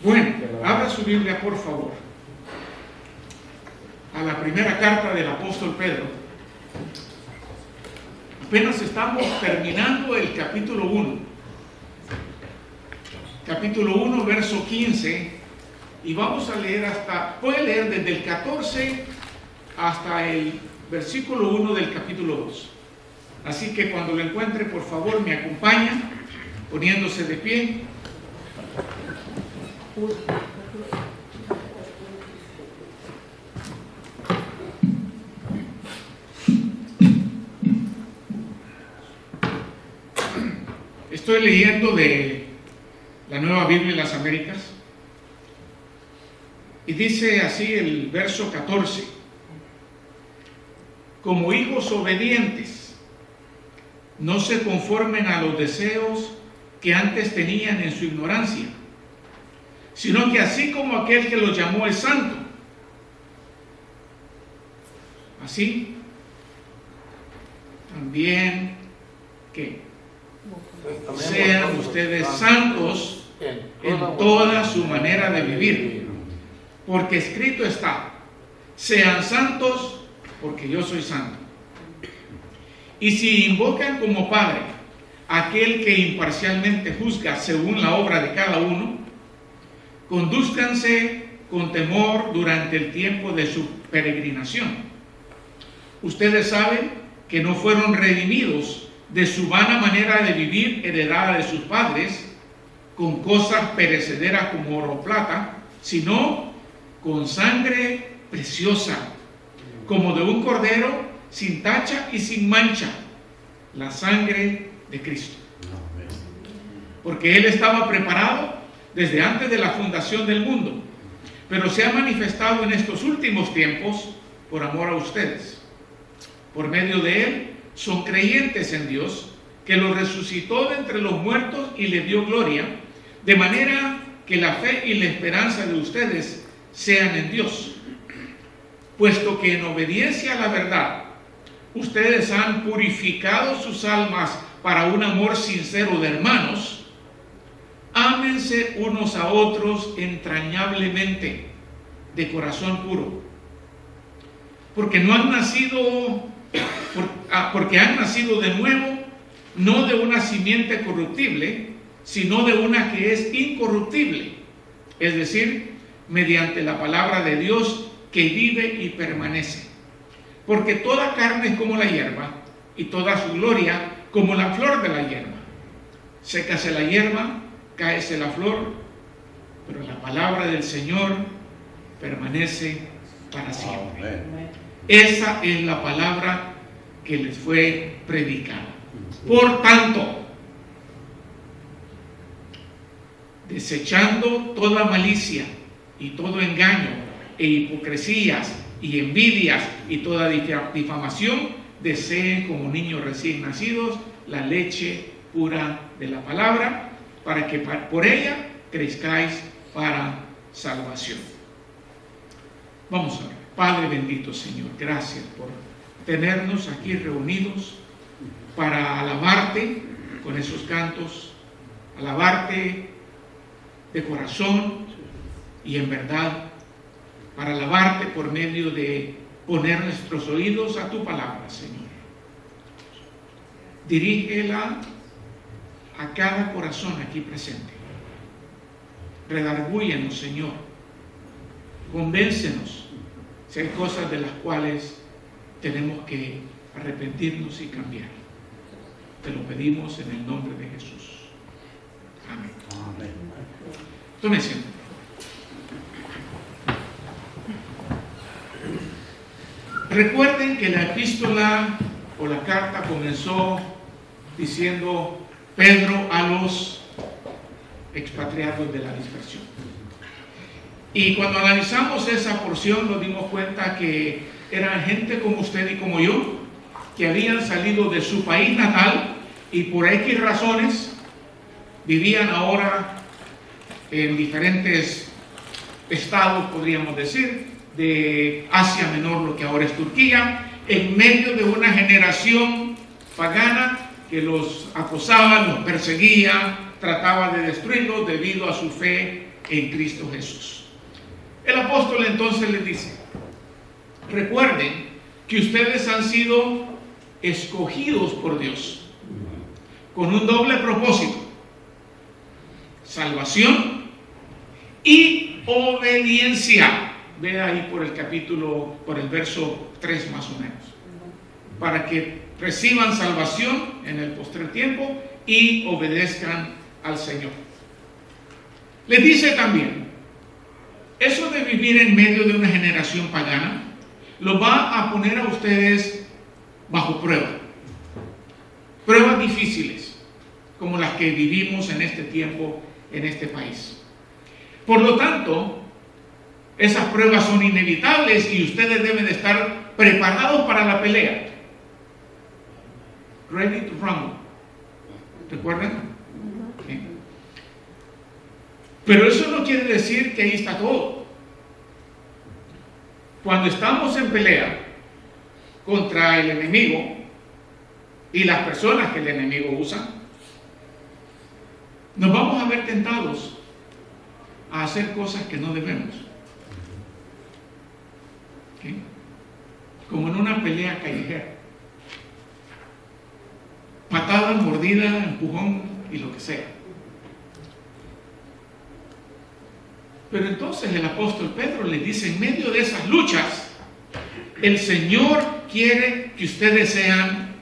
Bueno, abra su Biblia, por favor, a la primera carta del apóstol Pedro. Apenas estamos terminando el capítulo 1. Capítulo 1, verso 15. Y vamos a leer voy a leer desde el 14 hasta el versículo 1 del capítulo 2. Así que cuando lo encuentre, por favor, me acompaña, poniéndose de pie. Estoy leyendo de la Nueva Biblia de las Américas y dice así el verso 14: como hijos obedientes, no se conformen a los deseos que antes tenían en su ignorancia, sino que así como aquel que los llamó es santo, así también que sean ustedes santos en toda su manera de vivir, porque escrito está: sean santos porque yo soy santo. Y si invocan como Padre aquel que imparcialmente juzga según la obra de cada uno, condúzcanse con temor durante el tiempo de su peregrinación. Ustedes saben que no fueron redimidos de su vana manera de vivir heredada de sus padres, con cosas perecederas como oro o plata, sino con sangre preciosa, como de un cordero sin tacha y sin mancha, la sangre de Cristo. Porque Él estaba preparado desde antes de la fundación del mundo, pero se ha manifestado en estos últimos tiempos por amor a ustedes. Por medio de Él son creyentes en Dios, que lo resucitó de entre los muertos y le dio gloria, de manera que la fe y la esperanza de ustedes sean en Dios. Puesto que en obediencia a la verdad, ustedes han purificado sus almas para un amor sincero de hermanos, ámense unos a otros entrañablemente, de corazón puro, porque han nacido de nuevo, no de una simiente corruptible, sino de una que es incorruptible, es decir, mediante la palabra de Dios que vive y permanece. Porque toda carne es como la hierba, y toda su gloria como la flor de la hierba. Sécase la hierba, cáese la flor, pero la palabra del Señor permanece para siempre. Amén. Esa es la palabra que les fue predicada. Por tanto, desechando toda malicia y todo engaño e hipocresías y envidias y toda difamación, deseen como niños recién nacidos la leche pura de la palabra, para que por ella crezcáis para salvación. Vamos a ver. Padre bendito, Señor, gracias por tenernos aquí reunidos para alabarte con esos cantos, alabarte de corazón y en verdad, para alabarte por medio de poner nuestros oídos a tu palabra, Señor. Dirígela a cada corazón aquí presente. Redargúyenos, Señor. Convéncenos si hay cosas de las cuales tenemos que arrepentirnos y cambiar. Te lo pedimos en el nombre de Jesús. Amén. Amén. Tome asiento. Recuerden que la epístola o la carta comenzó diciendo Pedro a los expatriados de la dispersión. Y cuando analizamos esa porción nos dimos cuenta que eran gente como usted y como yo, que habían salido de su país natal y por X razones vivían ahora en diferentes estados, podríamos decir, de Asia Menor, lo que ahora es Turquía, en medio de una generación pagana que los acosaba, los perseguía, trataba de destruirlos debido a su fe en Cristo Jesús. El apóstol entonces les dice: recuerden que ustedes han sido escogidos por Dios con un doble propósito: salvación y obediencia. Ve ahí por el verso 3 más o menos. Para que reciban salvación en el postrer tiempo y obedezcan al Señor. Les dice también, eso de vivir en medio de una generación pagana los va a poner a ustedes bajo prueba. Pruebas difíciles, como las que vivimos en este tiempo, en este país. Por lo tanto, esas pruebas son inevitables y ustedes deben de estar preparados para la pelea. Ready to rumble. ¿Recuerdan? ¿Sí? Pero eso no quiere decir que ahí está todo. Cuando estamos en pelea contra el enemigo y las personas que el enemigo usa, nos vamos a ver tentados a hacer cosas que no debemos. ¿Sí? Como en una pelea callejera. Patada, mordida, empujón y lo que sea. Pero entonces el apóstol Pedro les dice, en medio de esas luchas, el Señor quiere que ustedes sean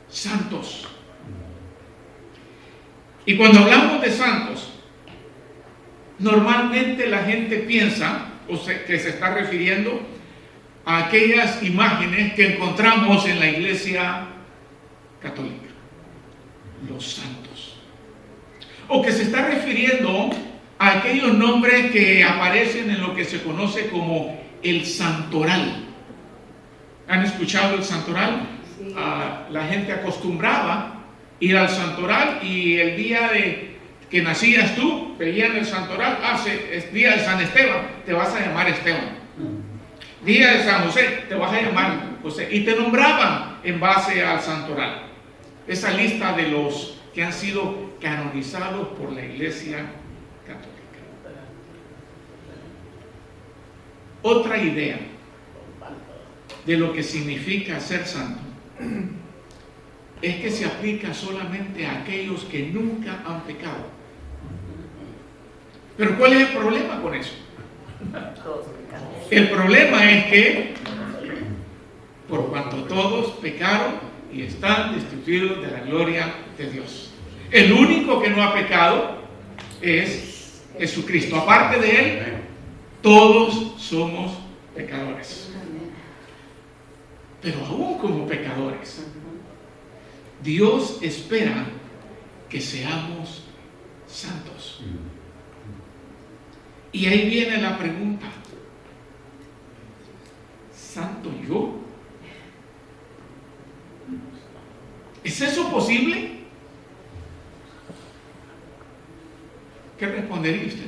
santos. Y cuando hablamos de santos, normalmente la gente piensa, que se está refiriendo a aquellas imágenes que encontramos en la iglesia católica, los santos, o que se está refiriendo a aquellos nombres que aparecen en lo que se conoce como el santoral. ¿Han escuchado el santoral? Sí. La gente acostumbraba ir al santoral y el día de que nacías tú, veían el santoral, es día de San Esteban, te vas a llamar Esteban. Día de San José, te vas a llamar José. Y te nombraban en base al santoral. Esa lista de los que han sido canonizados por la Iglesia Católica. Otra idea de lo que significa ser santo es que se aplica solamente a aquellos que nunca han pecado. Pero ¿cuál es el problema con eso? El problema es que por cuanto todos pecaron y están destituidos de la gloria de Dios. El único que no ha pecado es Jesucristo. Aparte de Él, todos somos pecadores. Pero aún como pecadores, Dios espera que seamos santos. Y ahí viene la pregunta: ¿santo yo? ¿Es eso posible? ¿Qué respondería usted?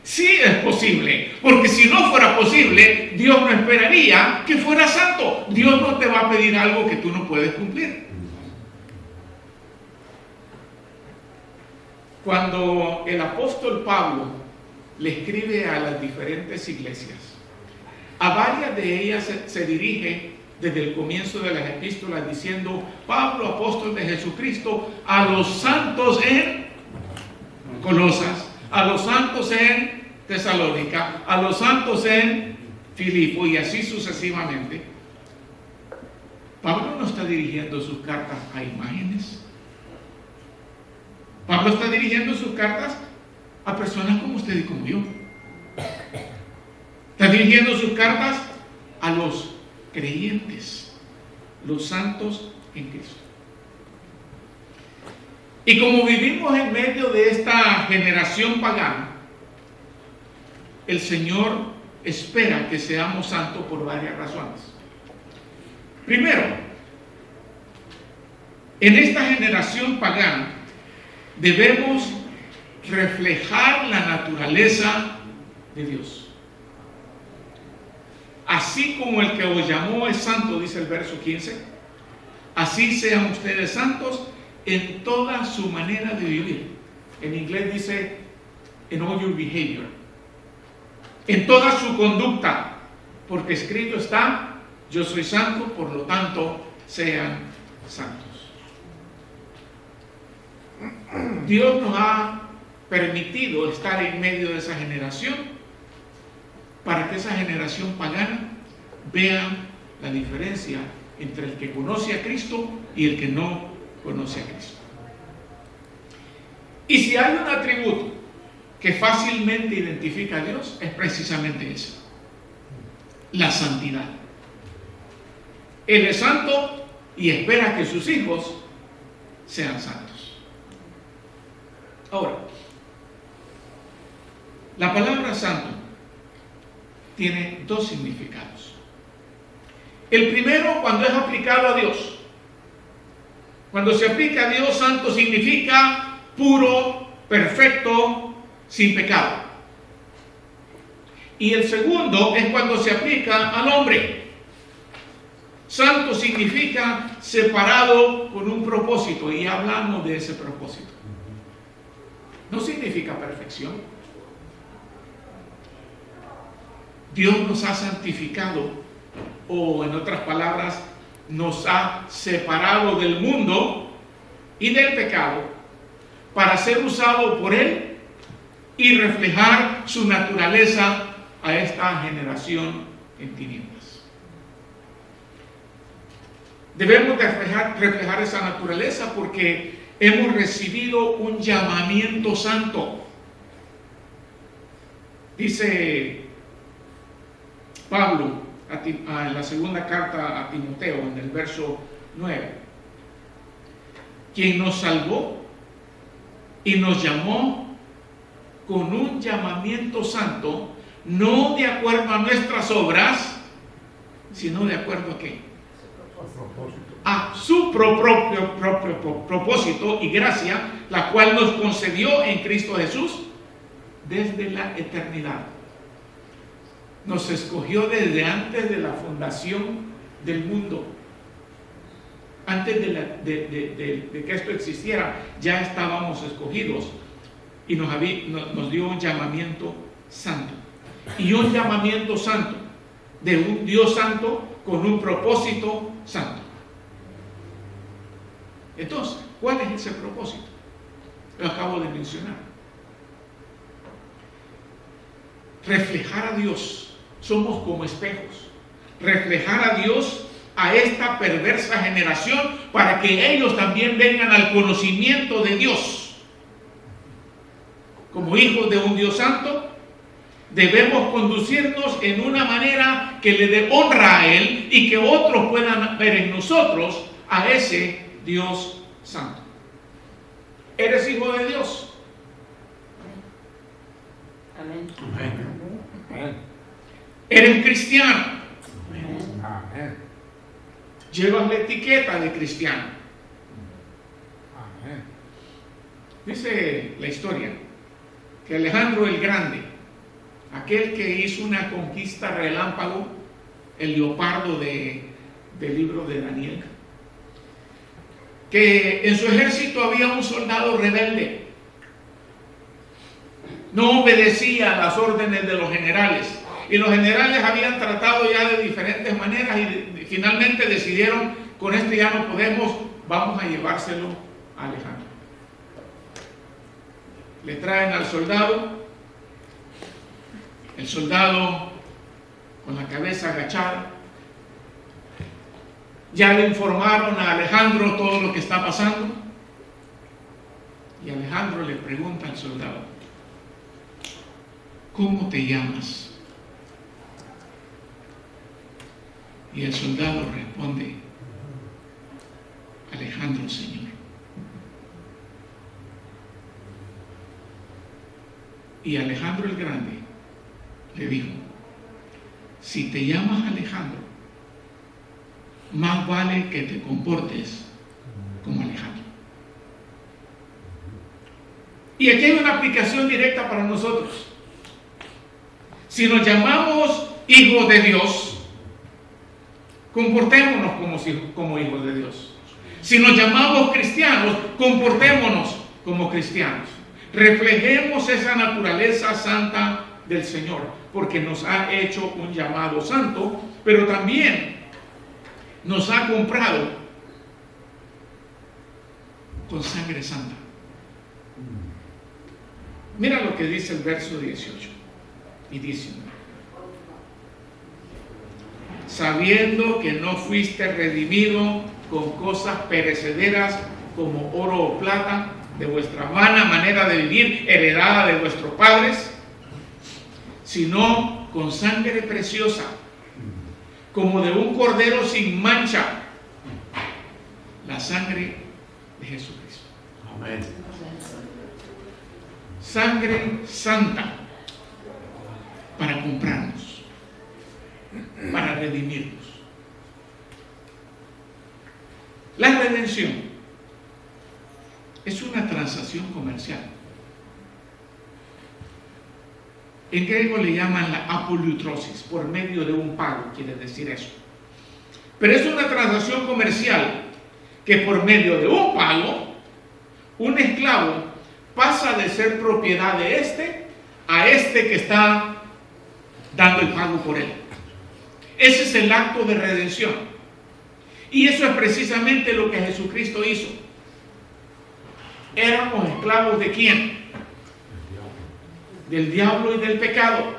Sí es posible, porque si no fuera posible, Dios no esperaría que fuera santo. Dios no te va a pedir algo que tú no puedes cumplir. Cuando el apóstol Pablo le escribe a las diferentes iglesias, a varias de ellas se dirige desde el comienzo de las epístolas diciendo: Pablo, apóstol de Jesucristo, a los santos en Colosas, a los santos en Tesalónica, a los santos en Filipo, y así sucesivamente. Pablo no está dirigiendo sus cartas a imágenes. Pablo está dirigiendo sus cartas a personas como usted y como yo. Está dirigiendo sus cartas a los creyentes, los santos en Cristo. Y como vivimos en medio de esta generación pagana, el Señor espera que seamos santos por varias razones. Primero, en esta generación pagana debemos reflejar la naturaleza de Dios. Así como el que os llamó es santo, dice el verso 15, así sean ustedes santos en toda su manera de vivir. En inglés dice, in all your behavior. En toda su conducta. Porque escrito está, yo soy santo, por lo tanto, sean santos. Dios nos ha permitido estar en medio de esa generación para que esa generación pagana vea la diferencia entre el que conoce a Cristo y el que no conoce a Cristo. Y si hay un atributo que fácilmente identifica a Dios, es precisamente ese: la santidad. Él es santo y espera que sus hijos sean santos. Ahora, la palabra santo tiene dos significados. El primero, cuando es aplicado a Dios. Cuando se aplica a Dios, santo significa puro, perfecto, sin pecado. Y el segundo es cuando se aplica al hombre. Santo significa separado con un propósito, y hablamos de ese propósito. No significa perfección. Dios nos ha santificado, o en otras palabras, nos ha separado del mundo y del pecado para ser usado por Él y reflejar su naturaleza a esta generación en tinieblas. Debemos de reflejar esa naturaleza porque hemos recibido un llamamiento santo. Dice Pablo en la segunda carta a Timoteo, en el verso 9, quien nos salvó y nos llamó con un llamamiento santo, no de acuerdo a nuestras obras, sino de acuerdo a qué? A su propio propósito y gracia, la cual nos concedió en Cristo Jesús desde la eternidad. Nos escogió desde antes de la fundación del mundo. Antes de que esto existiera, ya estábamos escogidos y nos dio un llamamiento santo. Y un llamamiento santo de un Dios santo con un propósito santo. Entonces, ¿cuál es ese propósito? Lo acabo de mencionar. Reflejar a Dios. Somos como espejos. Reflejar a Dios a esta perversa generación para que ellos también vengan al conocimiento de Dios. Como hijos de un Dios santo, debemos conducirnos en una manera que le dé honra a Él y que otros puedan ver en nosotros a ese Dios santo. ¿Eres hijo de Dios? Amén. Amén. ¿Eres cristiano? Amén. Llevas la etiqueta de cristiano. Amén. Dice la historia que Alejandro el Grande, aquel que hizo una conquista relámpago, el leopardo del libro de Daniel, que en su ejército había un soldado rebelde. No obedecía a las órdenes de los generales. Y los generales habían tratado ya de diferentes maneras y finalmente decidieron, con este ya no podemos, vamos a llevárselo a Alejandro. Le traen al soldado, el soldado con la cabeza agachada. Ya le informaron a Alejandro todo lo que está pasando. Y Alejandro le pregunta al soldado, ¿cómo te llamas? Y el soldado responde, Alejandro, Señor. Y Alejandro el Grande le dijo, si te llamas Alejandro, más vale que te comportes como Alejandro. Y aquí hay una aplicación directa para nosotros. Si nos llamamos hijos de Dios, comportémonos como hijos de Dios. Si nos llamamos cristianos, comportémonos como cristianos. reflejemos esa naturaleza santa del Señor, porque nos ha hecho un llamado santo, pero también nos ha comprado con sangre santa. Mira lo que dice el verso 18 y 19. Sabiendo que no fuiste redimido con cosas perecederas como oro o plata, de vuestra vana manera de vivir, heredada de vuestros padres, sino con sangre preciosa, como de un cordero sin mancha, la sangre de Jesucristo. Amén. Sangre santa para comprarnos, para redimirnos. La redención es una transacción comercial. En griego le llaman la apolutrosis, por medio de un pago, quiere decir eso. Pero es una transacción comercial que por medio de un pago, un esclavo pasa de ser propiedad de este a este que está dando el pago por él. Ese es el acto de redención. Y eso es precisamente lo que Jesucristo hizo. Éramos esclavos ¿de quién? Del diablo y del pecado.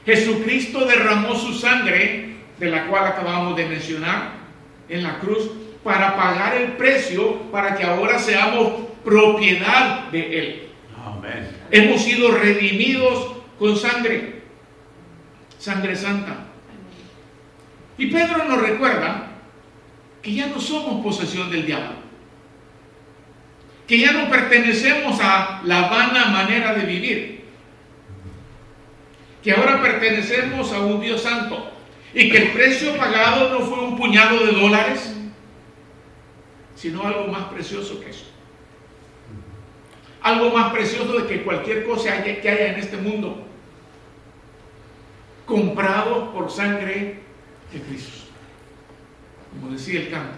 Jesucristo derramó su sangre, de la cual acabamos de mencionar, en la cruz, para pagar el precio, para que ahora seamos propiedad de Él. Amén. Hemos sido redimidos con sangre, sangre santa. Y Pedro nos recuerda que ya no somos posesión del diablo, que ya no pertenecemos a la vana manera de vivir, que ahora pertenecemos a un Dios santo y que el precio pagado no fue un puñado de dólares, sino algo más precioso que eso. Algo más precioso de que cualquier cosa que haya en este mundo, comprado por sangre de Cristo. Como decía el canto,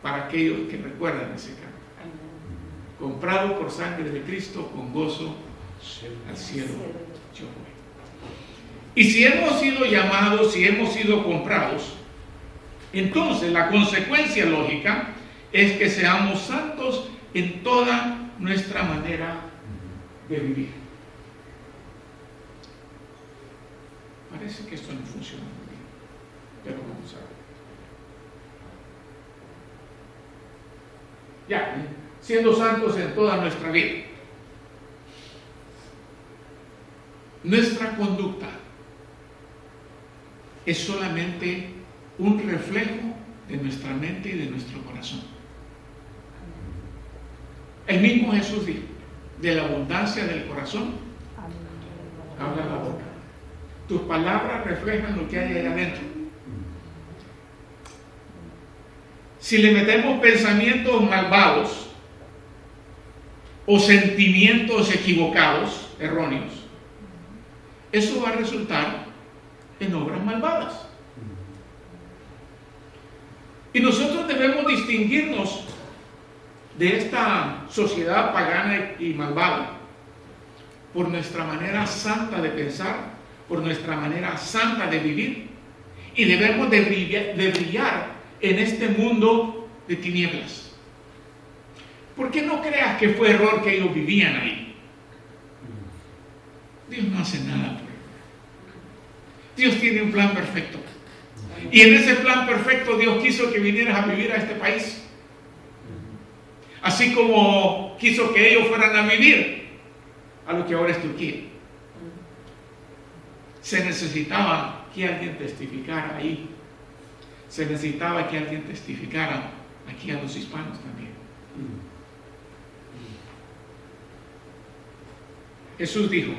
para aquellos que recuerdan ese canto. Comprado por sangre de Cristo, con gozo al cielo yo voy. Y si hemos sido llamados, si hemos sido comprados, entonces la consecuencia lógica es que seamos santos en toda nuestra manera de vivir. Parece que esto no funciona muy bien, pero vamos a ver. Ya, siendo santos en toda nuestra vida. Nuestra conducta es solamente un reflejo de nuestra mente y de nuestro corazón. El mismo Jesús dijo, de la abundancia del corazón habla la boca. Tus palabras reflejan lo que hay ahí adentro. Si le metemos pensamientos malvados o sentimientos equivocados, erróneos, eso va a resultar en obras malvadas. Y nosotros debemos distinguirnos de esta sociedad pagana y malvada por nuestra manera santa de pensar, por nuestra manera santa de vivir, y debemos de brillar en este mundo de tinieblas. ¿Por qué no creas que fue error que ellos vivían ahí? Dios no hace nada por él. Dios tiene un plan perfecto. Y en ese plan perfecto Dios quiso que vinieras a vivir a este país. Así como quiso que ellos fueran a vivir a lo que ahora es Turquía. Se necesitaba que alguien testificara ahí. Se necesitaba que alguien testificara aquí a los hispanos también. Jesús dijo,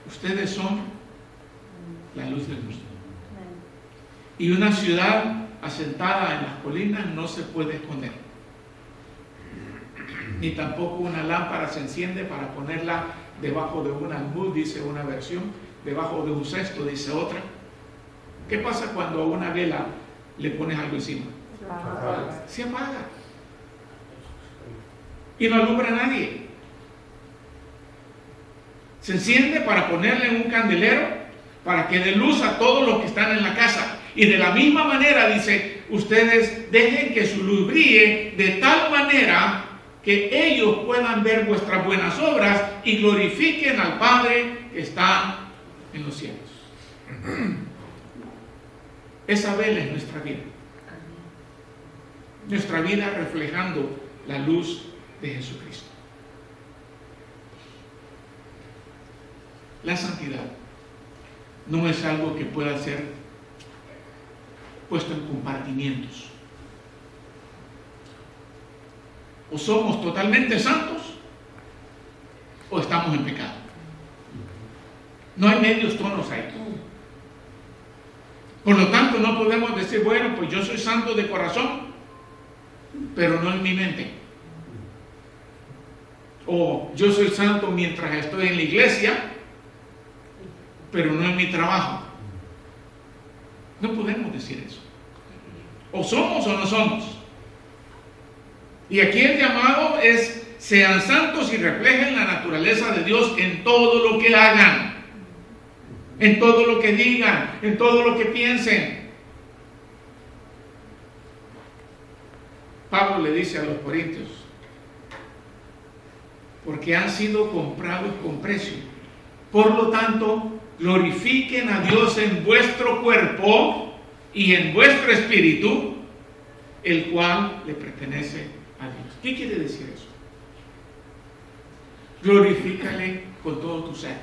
ustedes son la luz del mundo. Y una ciudad asentada en las colinas no se puede esconder. Ni tampoco una lámpara se enciende para ponerla debajo de un almud, dice una versión, debajo de un cesto, dice otra. ¿Qué pasa cuando a una vela le pones algo encima? Se apaga. y no alumbra a nadie. Se enciende para ponerle un candelero para que dé luz a todos los que están en la casa. Y de la misma manera dice, ustedes dejen que su luz brille de tal manera que ellos puedan ver vuestras buenas obras y glorifiquen al Padre que está en los cielos. Esa vela es nuestra vida. Nuestra vida reflejando la luz de Jesucristo. La santidad no es algo que pueda ser puesto en compartimientos. O somos totalmente santos o estamos en pecado. No hay medios tonos ahí. Por lo tanto, no podemos decir, bueno, pues yo soy santo de corazón, pero no en mi mente. O yo soy santo mientras estoy en la iglesia, pero no en mi trabajo. No podemos decir eso. O somos o no somos. Y aquí el llamado es, sean santos y reflejen la naturaleza de Dios en todo lo que hagan, en todo lo que digan, en todo lo que piensen. Pablo le dice a los corintios, porque han sido comprados con precio. Por lo tanto, glorifiquen a Dios en vuestro cuerpo y en vuestro espíritu, el cual le pertenece a Dios. ¿Qué quiere decir eso? Glorifícale con todo tu ser.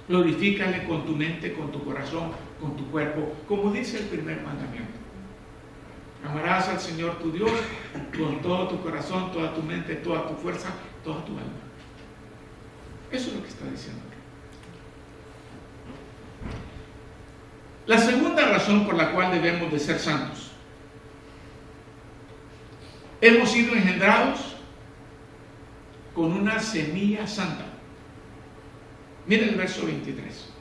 Glorifícale con tu mente, con tu corazón, con tu cuerpo, como dice el primer mandamiento. Amarás al Señor tu Dios con todo tu corazón, toda tu mente, toda tu fuerza, toda tu alma. Eso es lo que está diciendo aquí. La segunda razón por la cual debemos de ser santos. Hemos sido engendrados con una semilla santa. Mira el verso 23.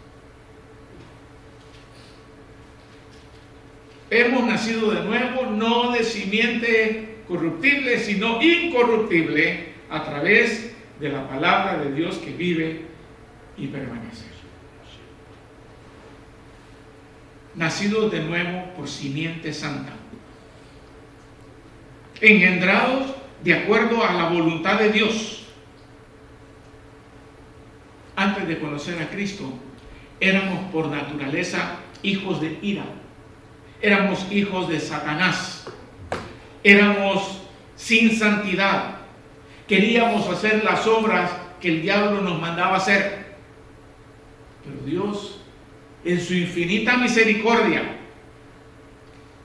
Hemos nacido de nuevo, no de simiente corruptible, sino incorruptible, a través de la palabra de Dios que vive y permanece. Nacidos de nuevo por simiente santa. Engendrados de acuerdo a la voluntad de Dios. Antes de conocer a Cristo, éramos por naturaleza hijos de ira. Éramos hijos de Satanás. Éramos sin santidad. Queríamos hacer las obras que el diablo nos mandaba hacer. Pero Dios, en su infinita misericordia,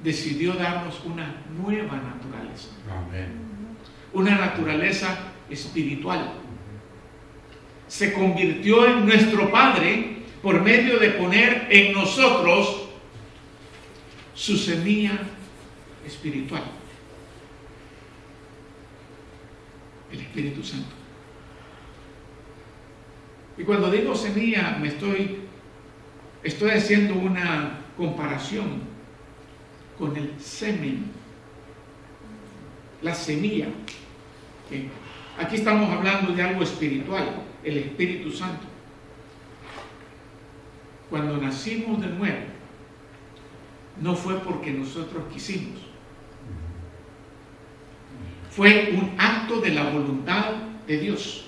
decidió darnos una nueva naturaleza. Amén. Una naturaleza espiritual. Se convirtió en nuestro Padre por medio de poner en nosotros su semilla espiritual, el Espíritu Santo. Y cuando digo semilla, estoy haciendo una comparación con el semen, la semilla. ¿Okay? Aquí estamos hablando de algo espiritual, el Espíritu Santo. Cuando nacimos de nuevo, no fue porque nosotros quisimos. Fue un acto de la voluntad de Dios.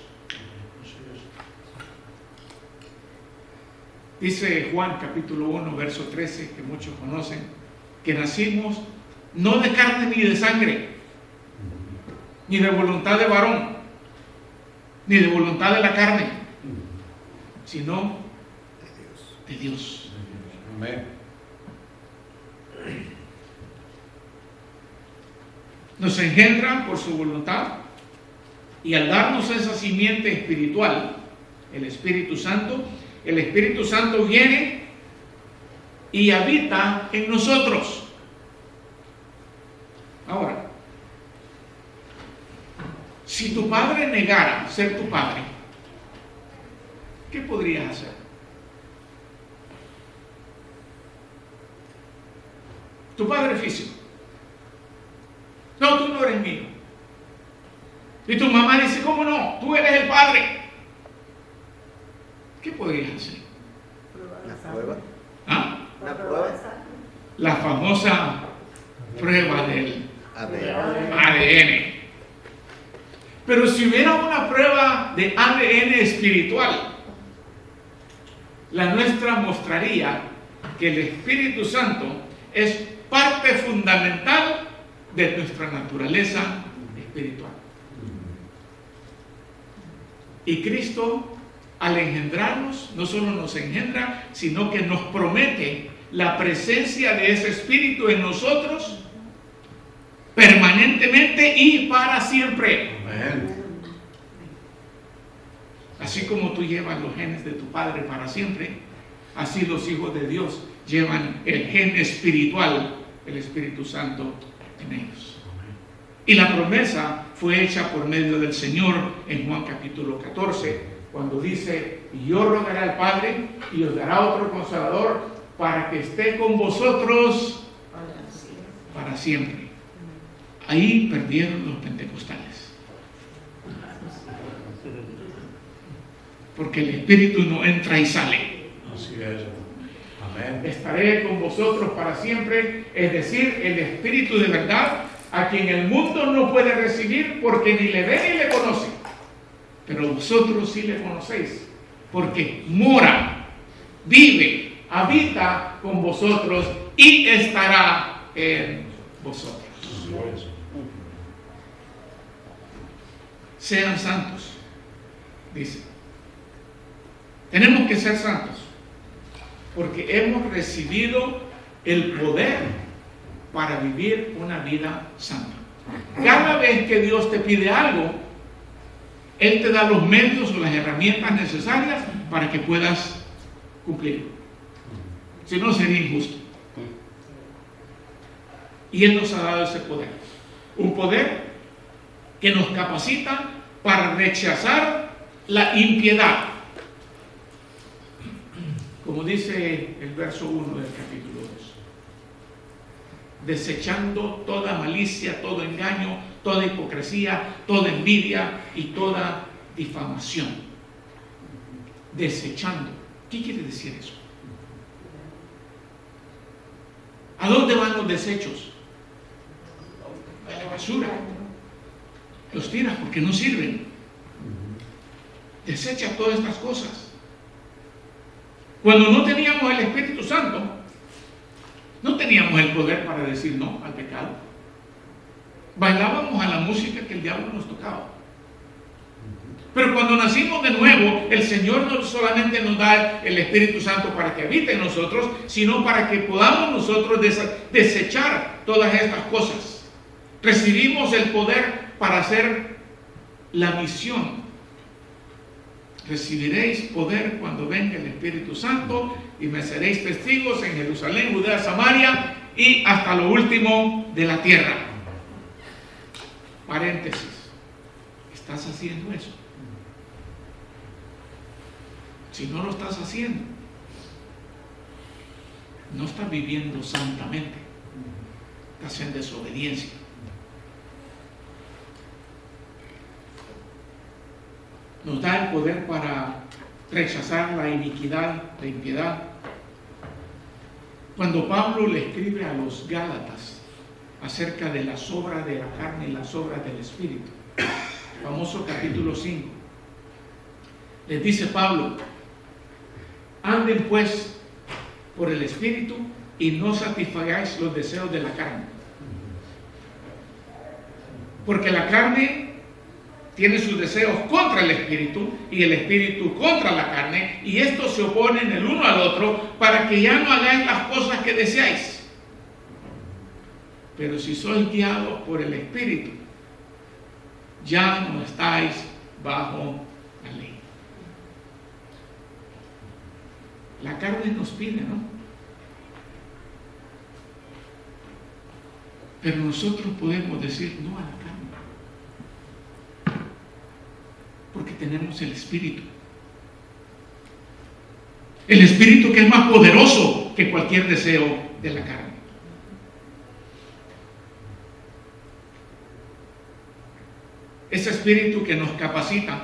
Dice Juan capítulo 1, verso 13, que muchos conocen, que nacimos no de carne ni de sangre, ni de voluntad de varón, ni de voluntad de la carne, sino de Dios. Amén. Nos engendran por su voluntad, y al darnos esa simiente espiritual, el Espíritu Santo viene y habita en nosotros. Ahora, si tu padre negara ser tu padre, ¿qué podrías hacer? Tu padre físico. No, tú no eres mío. Y tu mamá dice, ¿cómo no? Tú eres el padre. ¿Qué podrías hacer? La prueba. ¿Ah? La prueba. La famosa prueba del ADN. ADN. Pero si hubiera una prueba de ADN espiritual, la nuestra mostraría que el Espíritu Santo es parte fundamental de nuestra naturaleza espiritual. Y Cristo, al engendrarnos, no solo nos engendra, sino que nos promete la presencia de ese Espíritu en nosotros permanentemente y para siempre. Amén. Así como tú llevas los genes de tu padre para siempre, así los hijos de Dios llevan el gen espiritual, el Espíritu Santo en ellos. Y la promesa fue hecha por medio del Señor en Juan capítulo 14, cuando dice, y yo rogaré al Padre y os dará otro Consolador para que esté con vosotros para siempre. Ahí perdieron los pentecostales. Porque el Espíritu no entra y sale. Así es. Amén. Estaré con vosotros para siempre, es decir, el Espíritu de verdad, a quien el mundo no puede recibir porque ni le ve ni le conoce. Pero vosotros sí le conocéis, porque mora, vive, habita con vosotros y estará en vosotros. Sean santos, dice. Tenemos que ser santos, porque hemos recibido el poder para vivir una vida santa. Cada vez que Dios te pide algo, Él te da los medios o las herramientas necesarias para que puedas cumplirlo. Si no, sería injusto. Y Él nos ha dado ese poder. Un poder que nos capacita para rechazar la impiedad. Como dice el verso 1 del capítulo 2. Desechando toda malicia, todo engaño, toda hipocresía, toda envidia y toda difamación. Desechando. ¿Qué quiere decir eso? ¿A dónde van los desechos? A la basura. Los tiras porque no sirven. Desecha todas estas cosas. Cuando no teníamos el Espíritu Santo, no teníamos el poder para decir no al pecado. Bailábamos a la música que el diablo nos tocaba. Pero cuando nacimos de nuevo, el Señor no solamente nos da el Espíritu Santo para que habite en nosotros, sino para que podamos nosotros desechar todas estas cosas. Recibimos el poder para hacer la misión. Recibiréis poder cuando venga el Espíritu Santo y me seréis testigos en Jerusalén, Judea, Samaria y hasta lo último de la tierra. Paréntesis. ¿Estás haciendo eso? Si no lo estás haciendo, no estás viviendo santamente. Estás en desobediencia. Nos da el poder para rechazar la iniquidad, la impiedad. Cuando Pablo le escribe a los Gálatas acerca de las obras de la carne y las obras del Espíritu, famoso capítulo 5, les dice Pablo, anden pues por el Espíritu y no satisfagáis los deseos de la carne. Porque la carne tiene sus deseos contra el Espíritu y el Espíritu contra la carne, y estos se oponen el uno al otro para que ya no hagáis las cosas que deseáis. Pero si sois guiados por el Espíritu, ya no estáis bajo la ley. La carne nos pide, ¿no? Pero nosotros podemos decir no a la carne, porque tenemos el Espíritu. El Espíritu que es más poderoso que cualquier deseo de la carne. ese espíritu que nos capacita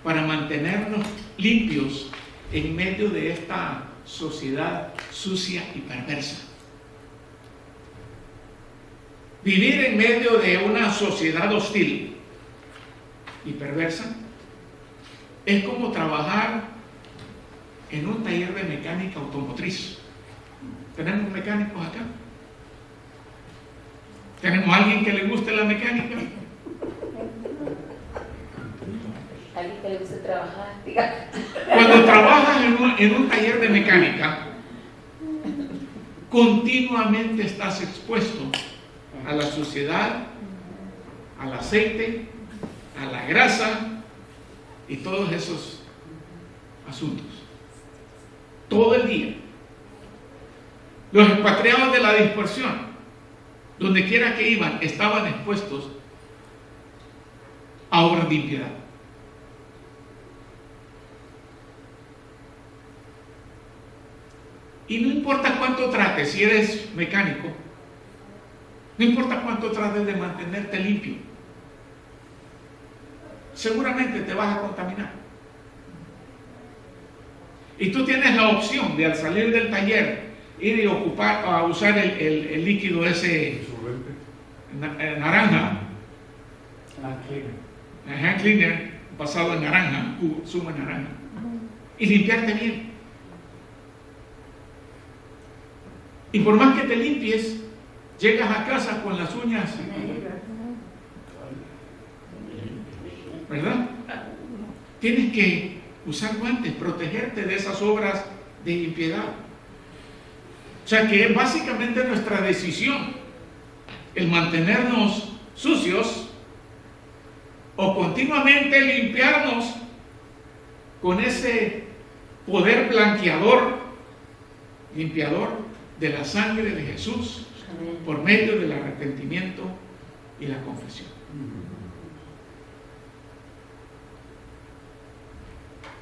para mantenernos limpios en medio de esta sociedad sucia y perversa. Vivir en medio de una sociedad hostil y perversa es como trabajar en un taller de mecánica automotriz. ¿Tenemos mecánicos acá? ¿Tenemos a alguien que le guste la mecánica? Alguien que le guste trabajar, diga. Cuando trabajas en un taller de mecánica, continuamente estás expuesto a la suciedad, al aceite, a la grasa y todos esos asuntos. Todo el día. Los expatriados de la dispersión, donde quiera que iban, estaban expuestos a obras de impiedad. Y no importa cuánto trates, si eres mecánico, no importa cuánto trates de mantenerte limpio, seguramente te vas a contaminar. Y tú tienes la opción de al salir del taller ir y usar el líquido ese naranja, hand cleaner, basado en naranja, zumo de naranja, y limpiarte bien. Y por más que te limpies, llegas a casa con las uñas, ¿verdad? Tienes que usar guantes, protegerte de esas obras de impiedad. O sea que es básicamente nuestra decisión el mantenernos sucios o continuamente limpiarnos con ese poder blanqueador, limpiador de la sangre de Jesús por medio del arrepentimiento y la confesión.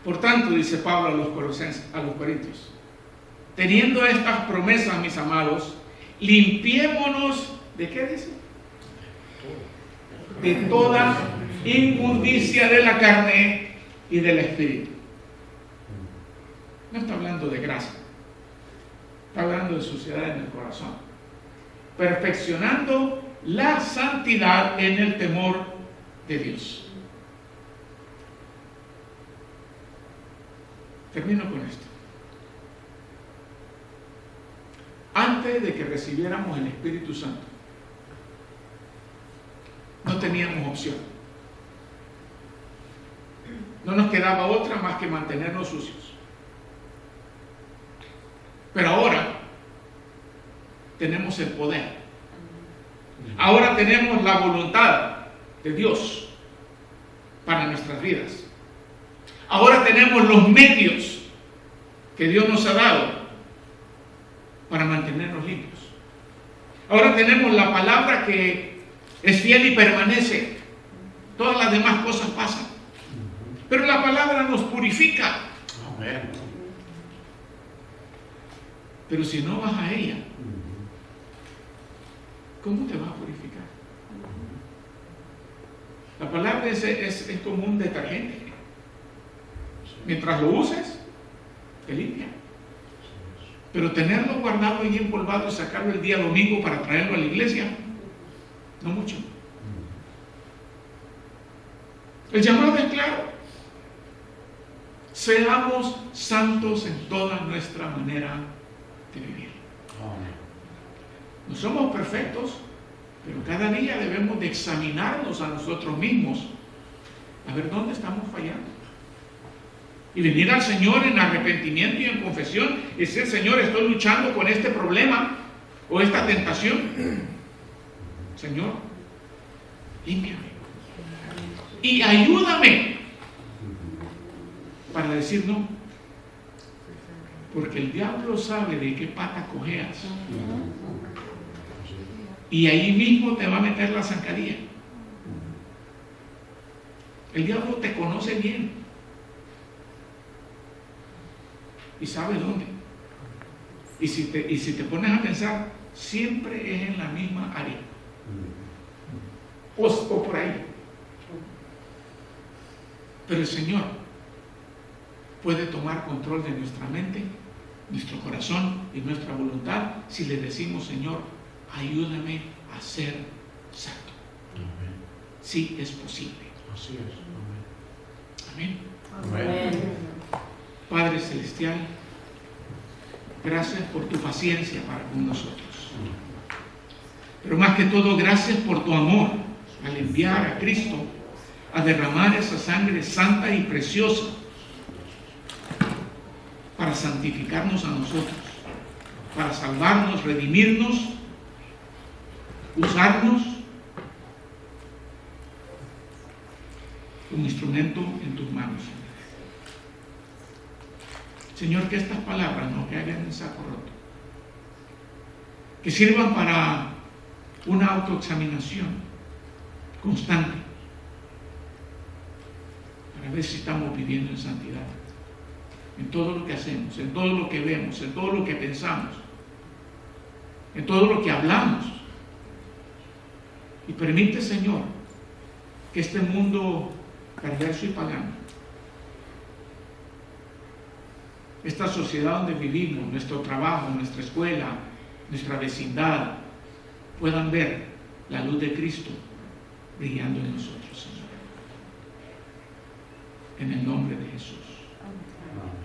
Por tanto, dice Pablo a los Corintios, teniendo estas promesas, mis amados, limpiémonos, ¿de qué dice? De toda inmundicia de la carne y del espíritu. No está hablando de grasa, está hablando de suciedad en el corazón. Perfeccionando la santidad en el temor de Dios. Termino con esto. Antes de que recibiéramos el Espíritu Santo, no teníamos opción. No nos quedaba otra más que mantenernos sucios. Pero ahora tenemos el poder. Ahora tenemos la voluntad de Dios para nuestras vidas. Ahora tenemos los medios que Dios nos ha dado para mantenernos limpios. Ahora tenemos la palabra que es fiel y permanece. Todas las demás cosas pasan. Pero la palabra nos purifica. Amén. Pero si no vas a ella, ¿cómo te vas a purificar? La palabra es como un detergente. Mientras lo uses, te limpia. Pero tenerlo guardado ahí empolvado y sacarlo el día domingo para traerlo a la iglesia, no mucho. El llamado es claro. Seamos santos en toda nuestra manera de vivir. No somos perfectos, pero cada día debemos de examinarnos a nosotros mismos a ver dónde estamos fallando. Y venir al Señor en arrepentimiento y en confesión y decir: Señor, estoy luchando con este problema o esta tentación. Señor, límpiame y ayúdame para decir no, porque el diablo sabe de qué pata cojeas y ahí mismo te va a meter la zancadilla. El diablo te conoce bien y sabe dónde. Y si te pones a pensar, siempre es en la misma área. o por ahí. Pero el Señor puede tomar control de nuestra mente, nuestro corazón y nuestra voluntad si le decimos: Señor, ayúdame a ser santo. Amén. Sí, es posible. Así es. Amén. Amén. Padre Celestial, gracias por tu paciencia para con nosotros. Pero más que todo, gracias por tu amor al enviar a Cristo a derramar esa sangre santa y preciosa para santificarnos a nosotros, para salvarnos, redimirnos, usarnos como instrumento en tus manos. Señor, que estas palabras no caigan en saco roto, que sirvan para una autoexaminación constante, para ver si estamos viviendo en santidad, en todo lo que hacemos, en todo lo que vemos, en todo lo que pensamos, en todo lo que hablamos. Y permite, Señor, que este mundo perverso y pagano, esta sociedad donde vivimos, nuestro trabajo, nuestra escuela, nuestra vecindad, puedan ver la luz de Cristo brillando en nosotros, Señor. En el nombre de Jesús. Amén.